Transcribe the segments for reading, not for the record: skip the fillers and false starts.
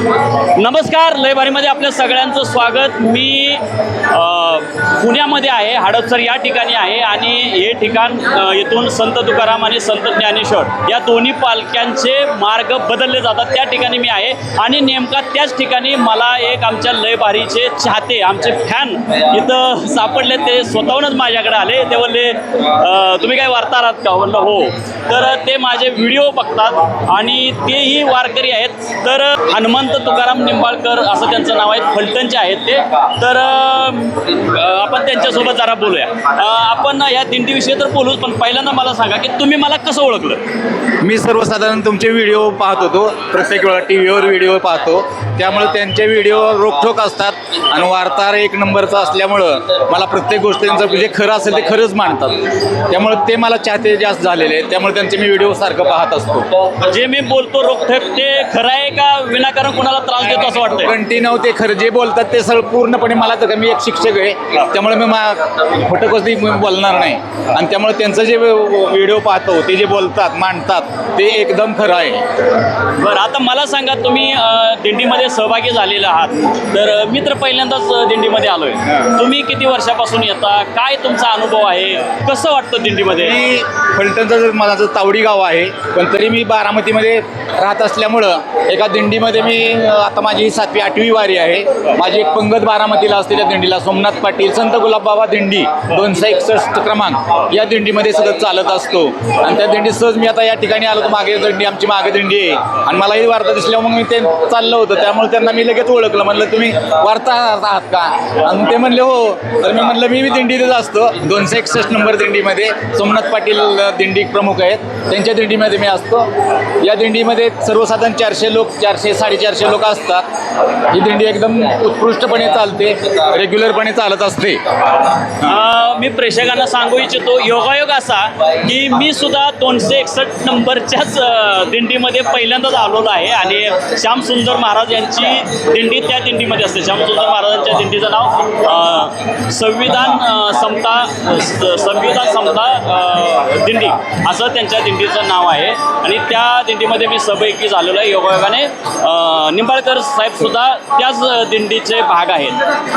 नमस्कार, लय भारीमध्ये आपल्या सगळ्यांचं स्वागत। मी पुण्यामध्ये आहे, हडपसर या ठिकाणी आहे आणि हे ठिकाण इथून संत तुकाराम आणि संत ज्ञानेश्वर या दोन्ही पालख्यांचे मार्ग बदलले जातात त्या ठिकाणी मी आहे आणि नेमका त्याच ठिकाणी मला एक आमच्या लय भारीचे चाहते, आमचे फॅन इथं सापडले। ते स्वतःहूनच माझ्याकडे आले, ते बोलले तुम्ही काय वार्ताहर आहात का? म्हणलं हो। तर ते माझे व्हिडिओ बघतात आणि तेही वारकरी आहेत। तर हनुमंत तुकाराम निंबाळकर असं त्यांचं नाव आहे, फलटणचे आहेत ते। तर आपण त्यांच्यासोबत जरा बोलूया। आपण या दिंडीविषयी तर बोलूच, पण पहिल्यांदा मला सांगा की तुम्ही मला कसं ओळखलं? मी सर्वसाधारण तुमचे व्हिडिओ पाहत होतो, प्रत्येक वेळा टी व्हीवर व्हिडिओ पाहतो, त्यामुळे त्यांचे व्हिडिओ रोखठोक असतात आणि वार्ताहर एक नंबरचा असल्यामुळं मला प्रत्येक गोष्ट त्यांचं जे खरं असेल ते खरंच मांडतात, त्यामुळे ते मला चाहते जास्त झालेले आहेत। त्यामुळे त्यांचे मी व्हिडिओ सारखं पाहत असतो। जे मी बोलतो रोखठोक ते खरं आहे का विनाकारण कुणाला त्रास देतो असं वाटतं? कंटिन्यू ते खरं जे बोलतात ते सगळं पूर्णपणे मला, तर मी एक शिक्षक आहे त्यामुळे मी खोटं कधी बोलणार नाही आणि त्यामुळे त्यांचं जे व्हिडिओ पाहतो ते जे बोलतात मांडतात ते एकदम खरं आहे। बरं, आता मला सांगा, तुम्ही दिंडीमध्ये सहभागी झालेले आहात, तर मी तर पहिल्यांदाच दिंडीमध्ये आलो आहे। तुम्ही किती वर्षापासून येता? काय तुमचा अनुभव आहे? कसं वाटतं दिंडीमध्ये? मी फलटणचं माझं तावडी गाव आहे, पण तरी मी बारामतीमध्ये राहत असल्यामुळं एका दिंडीमध्ये मी आता माझी 7वी-8वी वारी आहे। माझी एक पंगत बारामतीला असते, त्या दिंडीला सोमनाथ पाटील संत गुलाबबाबा दिंडी 261 क्रमांक या दिंडीमध्ये सतत चालत असतो आणि त्या दिंडीत सहज मी आता या ठिकाणी आलो, तर मागे दिंडी आमची मागे दिंडी आहे आणि मलाही वार्ता दिसल्यावर मग मी ते चाललं होतं, त्यामुळे त्यांना मी लगेच ओळखलं। म्हणलं तुम्ही वार्ताहर आहात का? आणि ते म्हणले हो। तर मी म्हणलं मी दिंडीतच असतो, 261 नंबर दिंडीमध्ये सोमनाथ पाटील दिंडी प्रमुख आहेत, त्यांच्या दिंडीमध्ये मी असतो। या दिंडीमध्ये सर्वसाधारण 400 लोक, 400-450 लोक असतात। ही दिंडी एकदम उत्कृष्टपणे चालते, रेग्युलरपणे चालत असते। मी प्रेक्षकांना सांगू इच्छितो, योगायोग असा की मी सुद्धा 261 नंबरच्याच दिंडीमध्ये पहिल्यांदाच आलेलो आहे आणि श्यामसुंदर महाराज यांची दिंडी त्या दिंडीमध्ये असते। श्यामसुंदर महाराजांच्या दिंडीचं नाव संविधान समता दिंडी असं त्यांच्या दिंडीचं नाव आहे आणि त्या दिंडीमध्ये मी सहभागी झालेलो आहे। योगायोगाने निंबाळकर साहेब सुद्धा त्याच दिंडीचे भाग आहेत।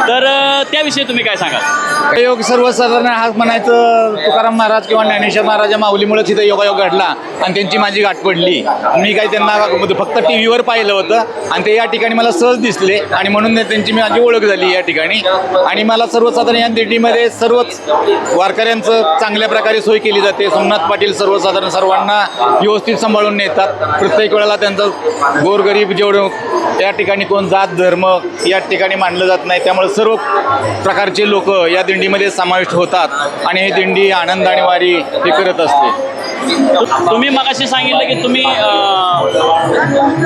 तर त्याविषयी तुम्ही काय सांगाल? योग सर्वसाधारण हा म्हणायचं, तुकाराम महाराज किंवा ज्ञानेश्वर महाराज या माऊलीमुळेच इथं योगायोग घडला आणि त्यांची माझी गाठ पडली। मी काही त्यांना फक्त टी व्हीवर पाहिलं होतं आणि ते या ठिकाणी मला सहज दिसले आणि म्हणून त्यांची माझी ओळख झाली या ठिकाणी। आणि मला सर्वसाधारण या दिंडीमध्ये सर्वच वारकऱ्यांचं चांगल्या प्रकारे सोय केली जाते। सोमनाथ पाटील सर्वसाधारण सर्वांना व्यवस्थित सांभाळून नेतात। प्रत्येक वेळेला त्यांचं गोरगरीब जेवढं या ठिकाणी कोण जात धर्म या ठिकाणी मानलं जात नाही, त्यामुळे सर्व प्रकारचे लोक या दिंडीमध्ये समाविष्ट होतात आणि ही दिंडी आनंदाने वारी हे करत असते। तुम्ही मगाशी सांगितलं की तुम्ही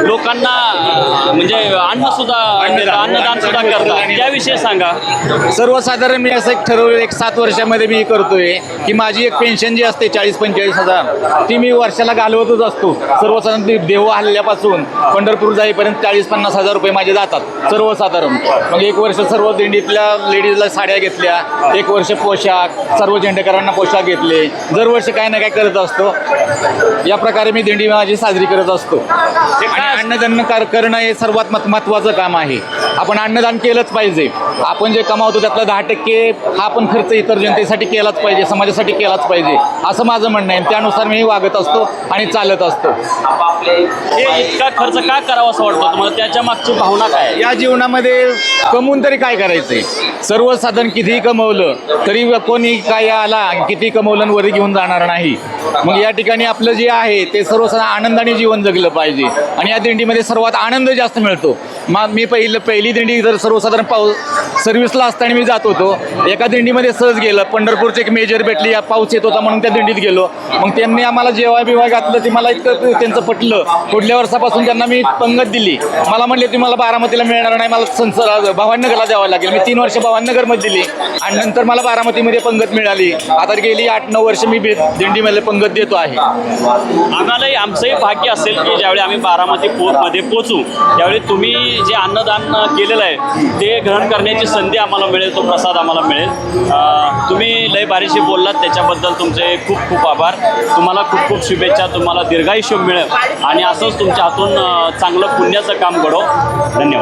लोकांना म्हणजे अन्नदान सुद्धा करता, त्याविषयी सांगा। सर्वसाधारण मी असं एक ठरवलं, एक 7 वर्षामध्ये मी करतोय की माझी एक पेन्शन जी असते 40-45 हजार ती मी वर्षाला घालवतच असतो। सर्वसाधारण देव हल्ल्यापासून पंढरपूर जाईपर्यंत 40-50 हजार रुपये माझे जातात सर्वसाधारण। मग एक वर्ष सर्व दिंडीतल्या लेडीजला साड्या घेतल्या, एक वर्ष पोशाख, सर्व झेंडेकरांना पोशाख घेतले, दरवर्षी काय ना काय करत असतो। या प्रकारे मी दिंडी माझी साजरी करत असतो। अन्नदान करणं हे सर्वात महत्त्वाचं काम आहे। आपण अन्नदान केलंच पाहिजे। आपण जे कमावतो त्यातला 10% हा आपण खर्च इतर जनतेसाठी केलाच पाहिजे, समाजासाठी केलाच पाहिजे असं माझं म्हणणं आहे। त्यानुसार मी वागत असतो आणि चालत असतो। हे इतका खर्च का करावा असं वाटतं तुम्हाला? त्याच्या मागची भावना काय? या जीवनामध्ये कमवून तरी काय करायचंय? सर्वसाधारण कितीही कमवलं तरी कोणी काय आला किती कमवलं वरी घेऊन जाणार नाही। मग या ठिकाणी आपलं जे आहे ते सर्वसाधारण आनंदाने जीवन जगलं पाहिजे आणि या दिंडीमध्ये सर्वात आनंद जास्त मिळतो। मग मी पहिली दिंडी जर सर्वसाधारण सर्व्हिसला असताना मी जात होतो, एका दिंडीमध्ये सहज गेलं, पंढरपूरचे एक मेजर भेटली, पाऊस येत होता म्हणून त्या दिंडीत गेलो। मग त्यांनी आम्हाला जेव्हा बिवा घातलं ते मला इतकं त्यांचं पटलं, पुढल्या वर्षापासून त्यांना मी पंगत दिली। मला म्हणले तुम्हाला बारामतीला मिळणार नाही, मला भवानीनगरला द्यावं लागेल. मी 3 वर्ष भवानीनगरमध्ये दिली आणि नंतर मला बारामतीमध्ये पंगत मिळाली. आता गेली 8-9 वर्ष मी दिंडीमध्ये पंगत देतो आहे. आम्हालाही आमचंही भाग्य असेल की ज्यावेळी आम्ही मध्ये पोचू त्यावेळी तुम्ही जे अन्नदान केलेलं आहे ते ग्रहण करण्याची संधी आम्हाला मिळेल, तो प्रसाद आम्हाला मिळेल. तुम्ही लय बारीशी बोललात त्याच्याबद्दल तुमचे खूप खूप आभार. तुम्हाला खूप खूप शुभेच्छा. तुम्हाला दीर्घायुष्य मिळेल आणि असंच तुमच्या हातून चांगलं पुण्याचं काम घडो. धन्यवाद.